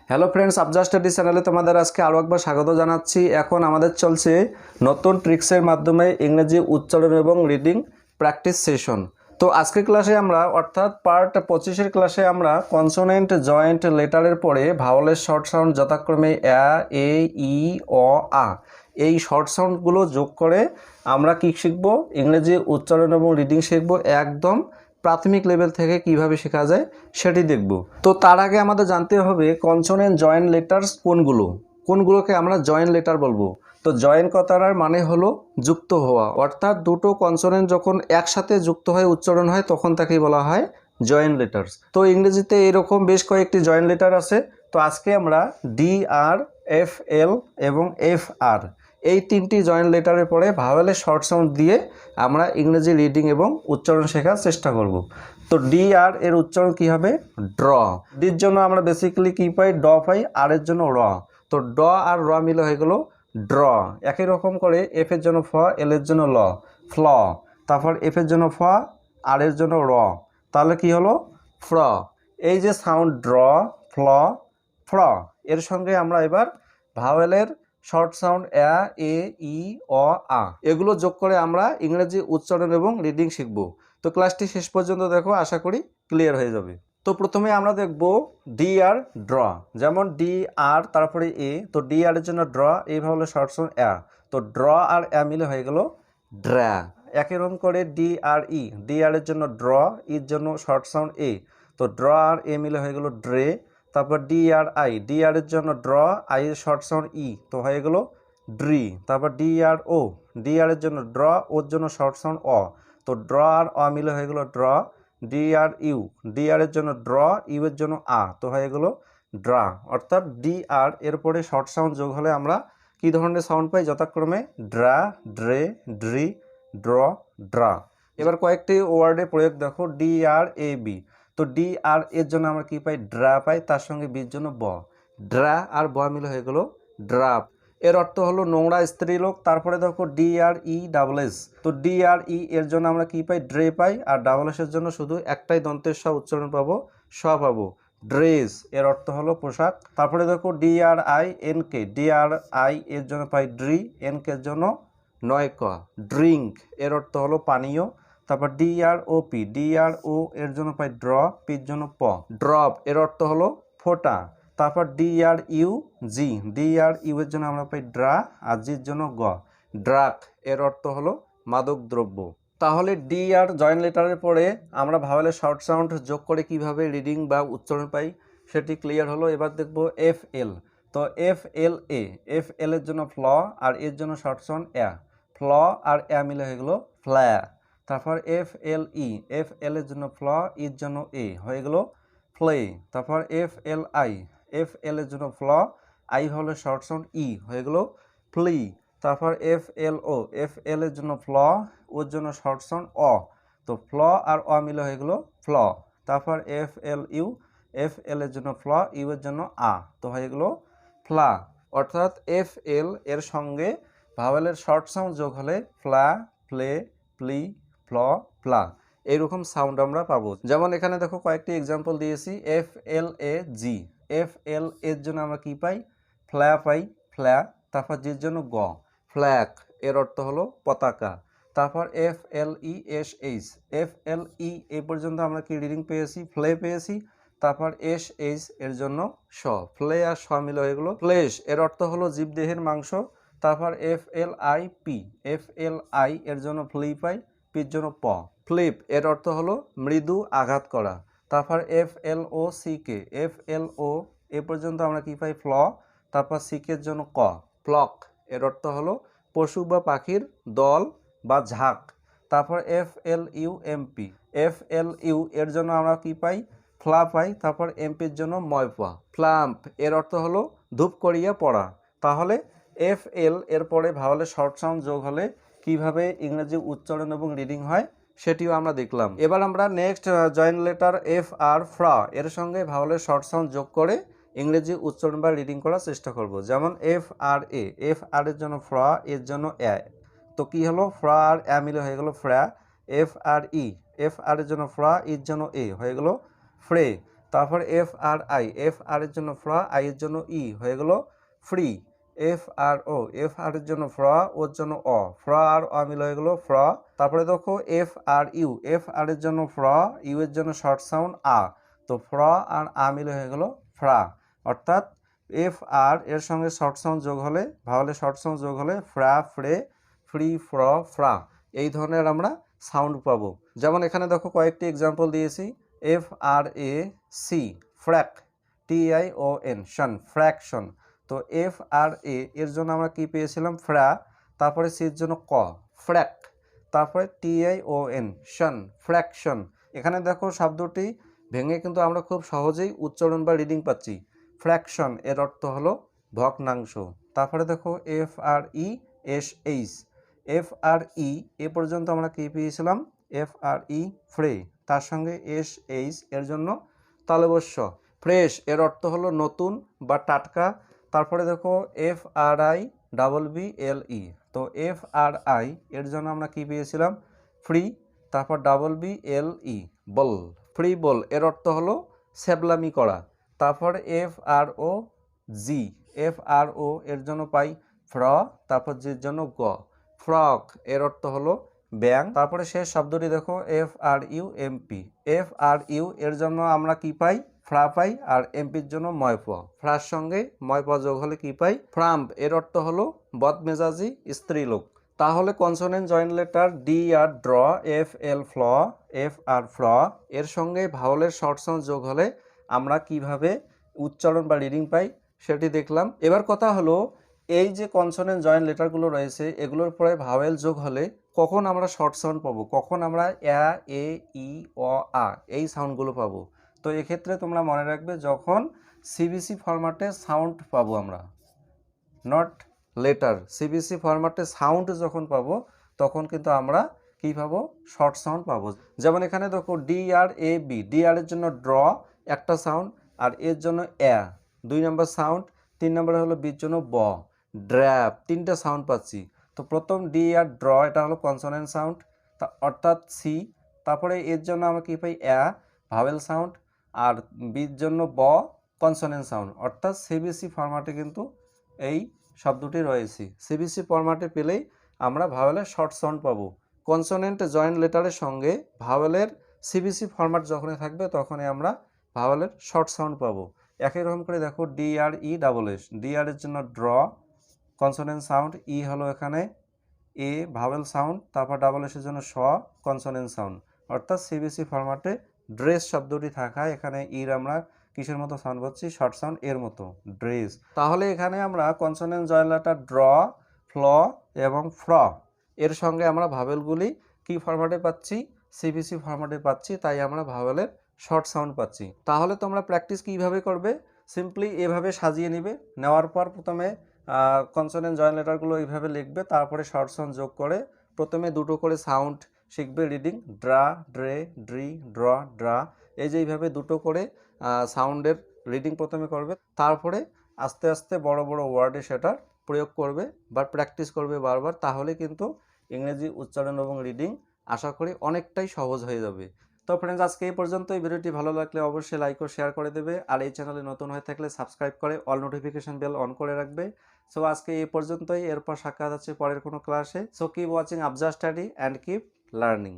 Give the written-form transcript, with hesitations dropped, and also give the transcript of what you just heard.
Hello friends, Afza study চ্যানেলে তোমাদের আজকে আরও একবার স্বাগত জানাচ্ছি। এখন আমাদের চলছে নতুন ট্রিক্সের মাধ্যমে ইংরেজি উচ্চারণ এবং রিডিং প্র্যাকটিস সেশন। তো আজকের ক্লাসে আমরা অর্থাৎ পার্ট 25-এর ক্লাসে আমরা কনসোনেন্ট জয়েন্ট লেটারের পরে ভাওয়ালের শর্ট সাউন্ড যথাক্রমে অ্যা, এ, ই, অ, আ এই শর্ট সাউন্ডগুলো যোগ করে আমরা কি শিখব? ইংরেজি উচ্চারণ এবং রিডিং শিখব। একদম প্রাথমিক লেভেল থেকে কিভাবে শেখা যায় সেটি দেখব। তো তার আগে আমাদের জানতে হবে কনসোনেন্ট জয়েন্ট লেটার্স কোনগুলোকে আমরা জয়েন্ট লেটার বলবো। তো জয়েন্ট কথাটার মানে হলো যুক্ত হওয়া, অর্থাৎ দুটো কনসোনেন্ট যখন একসাথে যুক্ত হয়ে উচ্চারণ হয় তখন তাকেই বলা হয় জয়েন্ট লেটার্স। তো ইংরেজিতে এরকম বেশ কয়েকটি জয়েন্ট লেটার আছে। তো আজকে আমরা ডি আর, এফ এল এবং এফ আর এই তিনটি জয়েন্ট লেটারের পরে ভাওয়েলের শর্ট সাউন্ড দিয়ে আমরা ইংরেজি রিডিং এবং উচ্চারণ শেখার চেষ্টা করব। তো ডি আর এর উচ্চারণ কী হবে? ড্র। ডির জন্য আমরা বেসিক্যালি কী পাই? ড পাই। আর এর জন্য র। তো ড আর র মিলে হয়ে গেল ড্র। একই রকম করে এফ এর জন্য ফ, এল এর জন্য ল, ফ্ল। তারপর এফ এর জন্য ফ, আর এর জন্য র, তাহলে কি হলো? ফ্র। এই যে সাউন্ড ড্র, ফ্ল, ফ্র, এর সঙ্গে আমরা এবার ভাওয়েলের শর্ট সাউন্ড অ্যা, এ, ই, অ, আ এগুলো যোগ করে আমরা ইংরেজি উচ্চারণ এবং রিডিং শিখব। তো ক্লাসটি শেষ পর্যন্ত দেখো, আশা করি ক্লিয়ার হয়ে যাবে। তো প্রথমে আমরা দেখব ডি আর ড্র। যেমন ডি আর তারপরে এ, তো ডি আর এর জন্য ড্র, এইভাবে হলো শর্ট সাউন্ড অ্যা। তো ড্র আর অ্যা মিলে হয়ে গেল ড্রা। একই রকম করে ডি আর ই, ডি আর এর জন্য ড্র, ইর জন্য শর্ট সাউন্ড এ। তো ড্র আর এ মিলে হয়ে গেল ড্রে। তারপর D R I, D R এর জন্য ড্র, আই এর শর্ট সাউন্ড ই, তো হয়ে গেল ড্রি। তারপর ডি আর ও, ডি আর এর জন্য ড্র, ওর জন্য শর্ট সাউন্ড অ, তো ড্র আর অ মিলে হয়ে গেল ড্র। D R U, D R এর জন্য ড্র, ইউ এর জন্য আ, তো হয়ে গেল ড্রা। অর্থাৎ ডি আর এরপরে শর্ট সাউন্ড যোগ হলে আমরা কী ধরনের সাউন্ড পাই? যথাক্রমে ড্রা, ড্রে, ড্রি, ড্র, ড্রা। এবার কয়েকটি ওয়ার্ডের প্রয়োগ দেখো। ডি আর এ বি, তো ডি আর এর জন্য আমরা কি পাই? ড্রা পাই, তার সঙ্গে বির জন্য ব, ড্রা আর ব মিলে হয়ে গেল ড্রাপ। এর অর্থ হলো নোংরা স্ত্রীলোক। তারপরে দেখো ডি আর ই ডাবল এস, তো ডি আর ই এর জন্য আমরা কি পাই? ড্রে পাই, আর ডাবল এস এর জন্য শুধু একটাই দন্তের স উচ্চারণ পাবো, স পাবো, ড্রেস। এর অর্থ হলো পোশাক। তারপরে দেখো D R I N K, D R I এর জন্য পাই ড্রি, এন কে এর জন্য নয় ক, ড্রিঙ্ক। এর অর্থ হলো পানীয়। তারপর ডি আর ও পি, ডি আর ও এর জন্য পাই ড্র, পির জন্য প, ড্রপ। এর অর্থ হলো ফোঁটা। তারপর D R U G, D R U এর জন্য আমরা পাই ড্রা, আর জির জন্য গ, ড্রাগ। এর অর্থ হলো মাদক দ্রব্য। তাহলে ডি আর জয়েন্ট লেটারের পরে আমরা ভাওয়েলের শর্ট সাউন্ড যোগ করে কিভাবে রিডিং বা উচ্চারণ পাই সেটি ক্লিয়ার হলো। এবার দেখব এফ এল। তো এফ এল এ, এফ এল এর জন্য ফ্ল, আর এর জন্য শর্ট সাউন্ড অ্যা, ফ্ল আর অ্যা মিলে হয়ে গেল ফ্ল্যা। তারপর এফ এল ই, এফ এল এর জন্য ফ্ল, ইর জন্য এ, হয়ে গেল ফ্লে। তারপর F L I, F L এর জন্য ফ্ল, আই হলো শর্ট সাউন্ড ই, হয়ে গেল ফ্লি। তারপর এফ এল ও, এফ এল এর জন্য ফ্ল, ওর জন্য শর্ট সাউন্ড অ, তো ফ্ল আর অ মিলে হয়ে গেল ফ্ল। তারপর F L you, F L এর জন্য ফ্ল, ইউ এর জন্য আ, তো হয়ে গেল ফ্লা। অর্থাৎ এফ এল এর সঙ্গে ভাওয়েলের শর্ট সাউন্ড যোগ হলে ফ্লা, ফ্লে, প্লি, ফ্ল, ফ্লা, এইরকম সাউন্ড আমরা পাবো। যেমন এখানে দেখো কয়েকটি এক্সাম্পল দিয়েছি। এফ এল এ জি, এফ এল এর জন্য আমরা কি পাই? ফ্ল্যা পাই, ফ্ল্যা। তারপর জির জন্য গ, ফ্ল্যাগ। এর অর্থ হলো পতাকা। তারপর F L E S H, F L E A পর্যন্ত আমরা কি রিডিং পেয়েছি? ফ্লে পেয়েছি। তারপর এস এইচ এর জন্য স, ফ্লে আর স মিলে হয়ে গেলো ফ্লেশ। এর অর্থ হলো জীবদেহের মাংস। তারপর F L I P, F L I এর জন্য ফ্লি পাই, পির জন্য প, ফ্লিপ। এর অর্থ হলো মৃদু আঘাত করা। তারপর এফ এল ও সি কে, এফ এল ও এ পর্যন্ত আমরা কি পাই? ফ্ল, তারপর সিকের জন্য ক, ফ্লক। এর অর্থ হলো পশু বা পাখির দল বা ঝাঁক। তারপর F L U M P, F L U এর জন্য আমরা কি পাই? ফ্লা পাই। তারপর এমপির জন্য ময় পা, ফ্ল্যাম্প। এর অর্থ হলো ধূপ করিয়া পড়া। তাহলে এফ এল এর পরে ভাওয়েলের শর্ট সাউন্ড যোগ হলে কিভাবে ইংরেজি উচ্চারণ এবং রিডিং হয় সেটিও আমরা দেখলাম। এবার আমরা next joint letter F R, ফ্রা এর সঙ্গে ভাওয়েলের শর্ট সাউন্ড যোগ করে ইংরেজি উচ্চারণ বা রিডিং করার চেষ্টা করব। যেমন এফ আর এ, এফ আর এর জন্য ফ্রা, এর জন্য অ্যা, তো কি হলো? ফ্রা আর অ্যা মিলে হয়ে গেল ফ্রা। এফ আর ই, এফ আর এর জন্য ফ্রা, ইর জন্য এ, হয়ে গেল ফ্রে। তারপর F R I, F R এর জন্য ফ্র, আই এর জন্য ই, হয়ে গেল ফ্রি। এফ আর ও, এফ আর এর জন্য ফ্র, ওর জন্য অ, ফ্র আর অ মিল হয়ে গেল ফ্র। তারপরে দেখো F R you, F R এর জন্য ফ্র, ইউ এর জন্য শর্ট সাউন্ড আ, তো ফ্র আর আ মিলে হয়ে গেল ফ্রা। অর্থাৎ এফ আর এর সঙ্গে শর্ট সাউন্ড যোগ হলে, ভাওয়ালে শর্ট সাউন্ড যোগ হলে ফ্রা, ফ্রে, ফ্রি, ফ্র, ফ্রা, এই ধরনের আমরা সাউন্ড পাবো। যেমন এখানে দেখো কয়েকটি এক্সাম্পল দিয়েছি। এফ আর এ সি, ফ্র্যাক, টি আই ও এন, শন, ফ্র্যাকশন। তো এফ আর এ এর জন্য আমরা কি পেয়েছিলাম ফ্রা, তারপরে সির জন্য ক, ফ্র্যাক, তারপরে টি আই ও এন, শন, ফ্র্যাকশন। এখানে দেখো শব্দটি ভেঙে কিন্তু আমরা খুব সহজেই উচ্চারণ বা রিডিং পাচ্ছি। ফ্র্যাকশন এর অর্থ হলো ভগ্নাংশ। তারপরে দেখো F R E S H, F R E A পর্যন্ত আমরা কি পেয়েছিলাম এফ আর ই ফ্রে, তার সঙ্গে এস এইচ এর জন্য তালবস্য। ফ্রেশ এর অর্থ হলো নতুন বা টাটকা। তারপরে দেখো F R I double B L E, তো এফ আর আই এর জন্য আমরা কি পেয়েছিলাম ফ্রি, তারপর ডাবল বি এল ই, বল, ফ্রি বল এর অর্থ হলো স্যাবলামি করা। তারপর এফ আর ও জি, এফ আর ও এর জন্য পাই ফ্র, তারপর জির জন্য গ, ফ্রক এর অর্থ হলো ব্যাং। তারপরে শেষ শব্দটি দেখো F R U MP, F R U এর জন্য আমরা কি পাই ফ্রা পাই, আর এমপির জন্য ময়প, ফ্রার সঙ্গে ময়প যোগ হলে কি পাই ফ্রাম্প এর অর্থ হলো বদমেজাজি স্ত্রীলোক। তাহলে consonant joint letter D R ড্র, এফ এল ফ্ল, এফ আর ফ্র এর সঙ্গে ভাওয়ালের শর্ট সাউন্ড যোগ হলে আমরা কিভাবে উচ্চারণ বা রিডিং পাই সেটি দেখলাম। এবার কথা হলো এই যে কনসোনেন্ট জয়েন্ট লেটারগুলো রয়েছে এগুলোর পরে ভাওয়েল যোগ হলে কখন আমরা শর্ট সাউন্ড পাবো, কখন আমরা অ্যা, এ, ই, অ, আ এই সাউন্ডগুলো পাবো। তো এক্ষেত্রে তোমরা মনে রাখবে যখন সিবিসি ফরম্যাটে সাউন্ড পাবো আমরা, নট লেটার, সিবিসি ফরম্যাটে সাউন্ড যখন পাবো তখন কিন্তু আমরা কী পাবো শর্ট সাউন্ড পাবো। যেমন এখানে দেখো D R A B, D R এর জন্য ড্র একটা সাউন্ড, আর এর জন্য অ্যা 2 নম্বর সাউন্ড, 3 নম্বরে হলো বির জন্য ব, ড্র্যাপ, 3টা সাউন্ড পাচ্ছি। তো প্রথম ডি আর ড্র এটা হলো কনসোনেন্ট সাউন্ড, অর্থাৎ সি। তারপরে এর জন্য আমরা কী পাই অ্যা, ভাওয়েল সাউন্ড, আর বির জন্য ব, কনসোনেন্ট সাউন্ড, অর্থাৎ সিবিসি ফরম্যাটে কিন্তু এই শব্দটি রয়েছে। সিবিসি ফরম্যাটে পেলেই আমরা ভাওয়েলের শর্ট সাউন্ড পাবো। কনসোনেন্ট জয়েন্ট লেটারের সঙ্গে ভাওয়েলের সিবিসি ফরম্যাট যখনই থাকবে তখনই আমরা ভাওয়েলের শর্ট সাউন্ড পাবো। একই রকম করে দেখো ডি আর E double S, D R এর জন্য ড্র কনসোনেন্ট সাউন্ড, ই হলো এখানে এ ভাওয়েল সাউন্ড, তারপর ডাবল এসের জন্য স কনসোনেন্ট সাউন্ড, অর্থাৎ সিবিসি ফরম্যাটে ড্রেস শব্দটি থাকায় এখানে ইর আমরা কিসের মতো সাউন্ড পাচ্ছি শর্ট সাউন্ড এর মতো ড্রেস। তাহলে এখানে আমরা কনসোনেন্ট জয়েন্ট লেটার ড্র, ফ্ল এবং ফ্র এর সঙ্গে আমরা ভাওয়েলগুলি কি ফরম্যাটে পাচ্ছি সিবিসি ফরম্যাটে পাচ্ছি, তাই আমরা ভাওয়েলের শর্ট সাউন্ড পাচ্ছি। তাহলে তোমরা প্র্যাকটিস কীভাবে করবে, সিম্পলি এভাবে সাজিয়ে নিবে, নেওয়ার পর প্রথমে কনসোনেন্ট জয়েন্ট লেটারগুলো এইভাবে লিখবে, তারপরে শর্ট সাউন্ড যোগ করে প্রথমে দুটো করে সাউন্ড শিখবে রিডিং, ড্রা, ড্রে, ড্রি, ড্র, ড্রা, এই যে এইভাবে দুটো করে সাউন্ডের রিডিং প্রথমে করবে, তারপরে আস্তে আস্তে বড় বড় ওয়ার্ডে সেটার প্রয়োগ করবে বা প্র্যাকটিস করবে বারবার, তাহলে কিন্তু ইংরেজি উচ্চারণ এবং রিডিং আশা করি অনেকটাই সহজ হয়ে যাবে। তো ফ্রেন্ডস আজকে এই পর্যন্ত। এই ভিডিওটি ভালো লাগলে অবশ্যই লাইক ও শেয়ার করে দেবে, আর এই চ্যানেলে নতুন হয়ে থাকলে সাবস্ক্রাইব করে অল নোটিফিকেশন বেল অন করে রাখবে। সো আজকে এই পর্যন্তই, এরপর সাক্ষাৎ আছে পরের কোনো ক্লাসে। So keep watching AFJA study and keep learning.